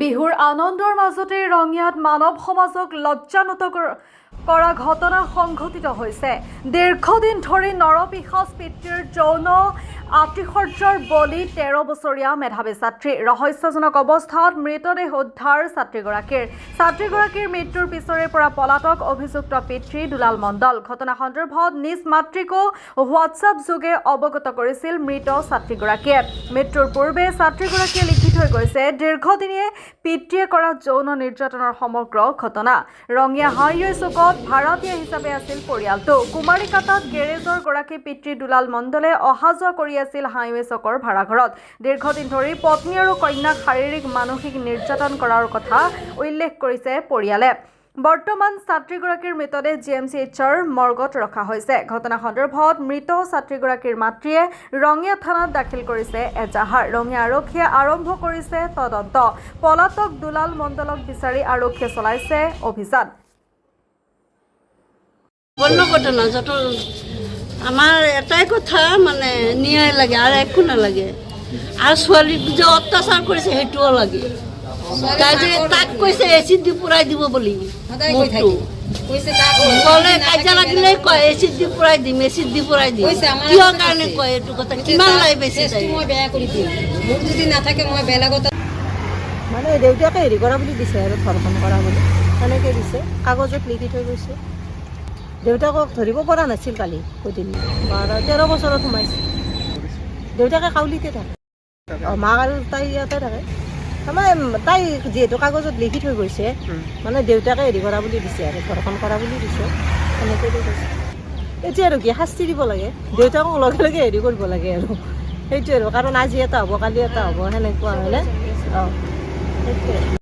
বিহুৰ আনন্দৰ মাজতে ৰঙিয়াত মানৱ সমাজক লজ্জানত কৰা ঘটনা সংঘটিত হৈছে। দীৰ্ঘদিন ধৰি নৰপিশাচ পিতৃৰ যৌন আতিশয্যৰ বলি 13 বছৰীয়া মেধাৱী ছাত্ৰী। ৰহস্যজনক অৱস্থাত মৃতদেহ উদ্ধাৰ ছাত্ৰীগৰাকীৰ মৃত্যুৰ পিছৰে পৰা পলাতক অভিযুক্ত পিতৃ দুলাল মণ্ডল। ঘটনা সন্দৰ্ভত নিজ মাতৃকো হোৱাটছআপ যোগে অৱগত কৰিছিল মৃত ছাত্ৰীগৰাকীয়ে। মৃত্যুৰ পূৰ্বে ছাত্ৰীগৰাকীয়ে লিখি থৈ গৈছে দীৰ্ঘদিনীয়া পিতৃয়ে কৰা যৌন নিৰ্যাতনৰ সমগ্ৰ ঘটনা। ৰঙিয়া হাইৱে চুকত ভাড়াতীয়া হিচাপে আছিল পৰিয়ালটো। কুমাৰীকাটাত গেৰেজৰ গৰাকী পিতৃ দুলাল মণ্ডলে অহা যোৱা কৰি আছিল হাইৱে চকৰ ভাড়াঘৰত। দীৰ্ঘদিন ধৰি পত্নী আৰু কন্যাক শাৰীৰিক মানসিক নিৰ্যাতন কৰাৰ কথা উল্লেখ কৰিছে পৰিয়ালে। বৰ্তমান ছাত্ৰীগৰাকীৰ মৃতদেহ GMCHৰ মৰ্গত ৰখা হৈছে। ঘটনা সন্দৰ্ভত মৃত ছাত্ৰীগৰাকীৰ মাতৃয়ে ৰঙিয়া থানাত দাখিল কৰিছে এজাহাৰ। ৰঙিয়া আৰক্ষীয়ে আৰম্ভ কৰিছে তদন্ত। পলাতক দুলাল মণ্ডলক বিচাৰি আৰক্ষীয়ে চলাইছে অভিযান। বন্য ঘটনা যত আমাৰ এটাই কথা মানে ন্যায় লাগে আৰ একো নালাগে। আৰ ছোৱালীক যে অত্যাচার করেছে সেইটোও লাগে। তাই যে তাক কৈছে এচিড দি পুরাই দিব বলি কলে কাজিয়া লাগিলে কয় এচিড দি পুরাই দিম এচিড দি পুরাই দিম। কিহৰ কাৰণে কয় এইটো কথা? কিমান লাই বেছি মই বেয়া কৰি দিম, মোক যদি নাথাকে মই বেলেগত মানে দেউতাকে হেৰি কৰা বুলি দিছে আৰু ধৰ্ষণ কৰা বুলি সেনেকৈ দিছে, কাগজত লিখি থৈ গৈছে। দেউতাকক ধৰিব পৰা নাছিল কালি গধূলি 13 বছৰত সোমাইছে। দেউতাকে কাউলিতে থাকে, মাক আৰু তাই ইয়াতে থাকে। তাৰমানে তাই যিহেতু কাগজত লিখি থৈ গৈছে মানে দেউতাকে হেৰি কৰা বুলি দিছে আৰু ধৰ্ষণ কৰা বুলি দিছে, সেনেকৈ কৈছে। এতিয়া আৰু কি শাস্তি দিব লাগে, দেউতাকক লগে লগে হেৰি কৰিব লাগে আৰু সেইটোৱে আৰু, কাৰণ আজি এটা হ'ব কালি এটা হ'ব সেনেকুৱা হয়নে? অঁ সেইটোৱে।